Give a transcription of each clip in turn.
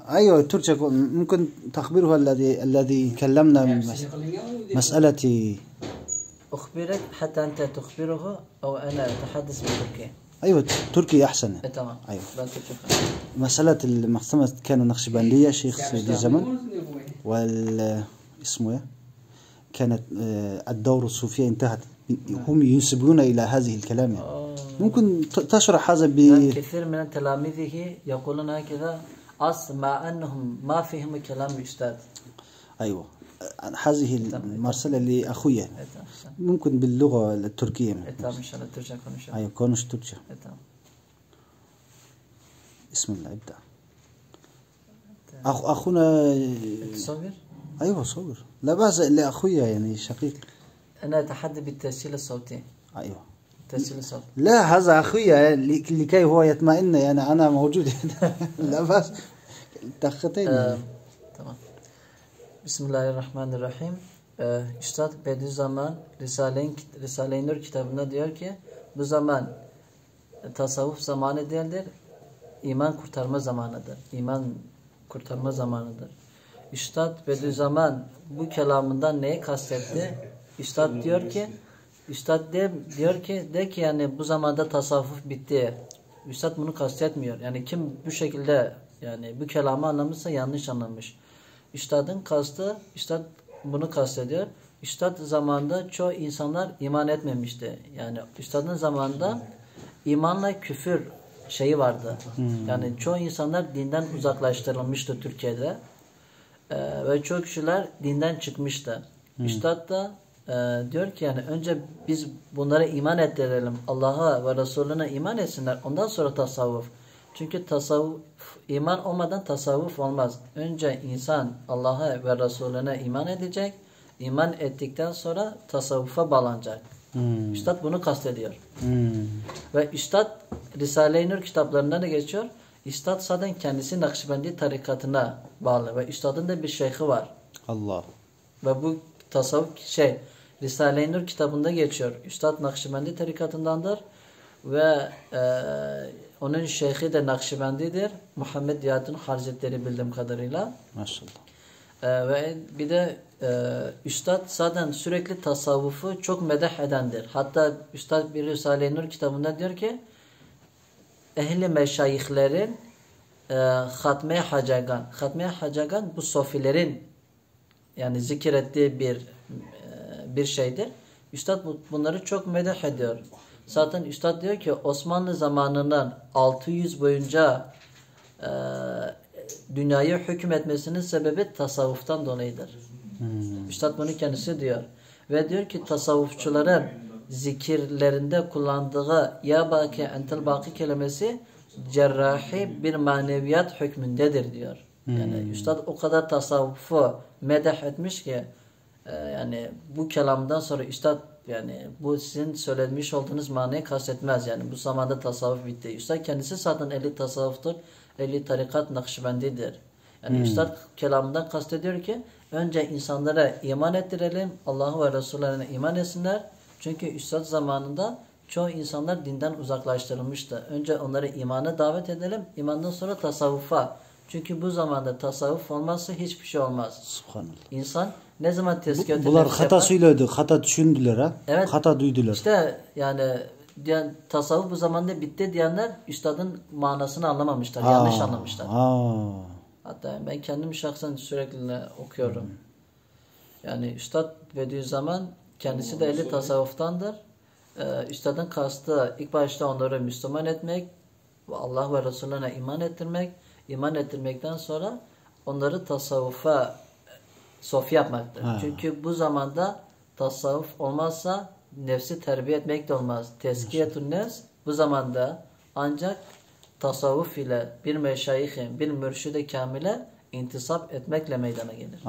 أيوة تركيا ممكن تخبره الذي كلمنا مسألة. أخبرك حتى أنت تخبره أو أنا أتحدث بالتركي. أيوة تركي أحسن. تمام. أيوة. مسألة المحكمة كانوا نقشبندية شيخ سيدي زمن اسمه كانت الدور الصوفية انتهت، هم ينسبون إلى هذه الكلام يعني. ممكن تشرح هذا كثير من تلاميذه يقولون هكذا مع أنهم ما فهموا كلام الأستاذ. أيوة هذه المرسلة لأخويا ممكن باللغة التركية. إن شاء الله ترجع كونش. أيوة كونش ترجع. بسم الله ابدأ. أخونا صغير. أيوة صغير لا بأس لأخويا يعني شقيق. أنا أتحدث بالتسجيل الصوتي. أيوة تسجيل الصوت. لا هذا أخويا لكي هو يطمئن يعني أنا موجود. لا بأس تختين. Tamam. Bismillahirrahmanirrahim. Üstad Bediüzzaman Risale-i Nur kitabında diyor ki bu zaman tasavvuf zamanı değildir. İman kurtarma zamanıdır. İman kurtarma zamanıdır. Üstad Bediüzzaman bu kelamından neyi kastetti? Üstad diyor ki yani bu zamanda tasavvuf bitti. Üstad bunu kastetmiyor. Yani kim bu şekilde yani bu kelamı anlamışsa yanlış anlamış. Üstadın kastı, Üstad bunu kastediyor. Üstad zamanında çoğu insanlar iman etmemişti. Yani Üstadın zamanında imanla küfür şeyi vardı. Yani çoğu insanlar dinden uzaklaştırılmıştı Türkiye'de. Ve çoğu kişiler dinden çıkmıştı. Üstad da diyor ki yani önce biz bunlara iman ettirelim. Allah'a ve Resulüne iman etsinler. Ondan sonra tasavvuf. Çünkü tasavvuf, iman olmadan tasavvuf olmaz. Önce insan Allah'a ve Resulüne iman edecek. İman ettikten sonra tasavvufa bağlanacak. Üstad bunu kastediyor. Ve Üstad Risale-i Nur kitaplarında da geçiyor. Üstad zaten kendisi Nakşibendi tarikatına bağlı. Ve Üstad'ın da bir şeyhi var. Allah. Ve bu tasavvuf Risale-i Nur kitabında geçiyor. Üstad Nakşibendi tarikatındandır. Ve onun şeyhi de Nakşibendidir. Muhammed Diyadın Hazretleri bildiğim kadarıyla. Maşallah. Ve bir de Üstad zaten sürekli tasavvufu çok medeh edendir. Hatta Üstad bir Risale-i Nur kitabında diyor ki ehli meşayihlerin Hatme-i Hacagan. Hatme-i Hacagan bu sofilerin yani zikir ettiği bir şeydir. Üstad bunları çok medeh ediyor. Zaten Üstad diyor ki Osmanlı zamanından 600 boyunca dünyayı hükmetmesinin sebebi tasavvuftan dolayıdır. Üstad bunu kendisi diyor. Ve diyor ki tasavvufçuların zikirlerinde kullandığı ya baki entel baki kelimesi cerrahi bir maneviyat hükmündedir diyor. Yani Üstad o kadar tasavvufu medeh etmiş ki yani bu kelamdan sonra Üstad yani bu sizin söylemiş olduğunuz manayı kastetmez. Yani bu zamanda tasavvuf bitti. Üstad kendisi zaten ehli tasavvuftur. Ehli tarikat Nakşibendidir. Yani Üstad kelamından kastediyor ki önce insanlara iman ettirelim. Allah'a ve Resulüne iman etsinler. Çünkü Üstad zamanında çoğu insanlar dinden uzaklaştırılmıştı. Önce onları imana davet edelim. İmandan sonra tasavvufa. Çünkü bu zamanda tasavvuf olmazsa hiçbir şey olmaz. Subhanallah. İnsan ne zaman tezkiyat bunlar hata söyledi, hata düşündüler ha. Evet. Hata duydular. İşte yani tasavvuf bu zamanda bitti diyenler Üstad'ın manasını anlamamışlar. Yanlış anlamışlar. Hatta ben kendim şahsen sürekli okuyorum. Yani Üstad Bediüzzaman kendisi de ehli tasavvuftandır. Üstad'ın kastı ilk başta onları Müslüman etmek, Allah ve Resulüne iman ettirmek, iman ettirmekten sonra onları tasavvufa sofi yapmaktır. Çünkü bu zamanda tasavvuf olmazsa nefsi terbiye etmek de olmaz. Tezkiyetun nefs bu zamanda ancak tasavvuf ile bir meşayihin, bir mürşide kamile intisap etmekle meydana gelir.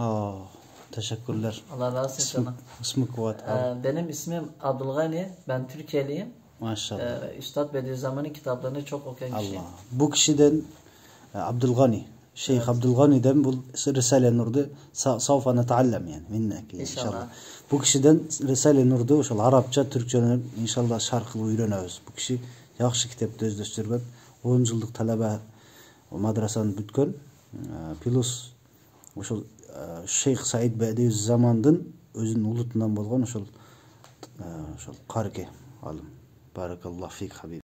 Teşekkürler. Allah razı olsun. İsmi kuvvet. Benim ismim Abdülgani. Ben Türkiye'liyim. Maşallah. Üstad Bediüzzaman'ın kitaplarını çok okuyan kişiyim. Bu kişiden Abdülgani. Şeyh Abdülgani'den bu Risale-i Nur'da savfa netallem yani minnek inşallah. Bu kişiden Risale-i Nur'da inşallah Arapça, Türkçe inşallah şarkı öğreniriz. Bu kişi yaxşı kitapta özleştirген 10 yıllık talebe o madrasanı bütken Плюс ошол Шейх Саид Бәдиев замандын өзүнүн улутунан болгон ошол карке алым. Баракаллаху фик хабиб.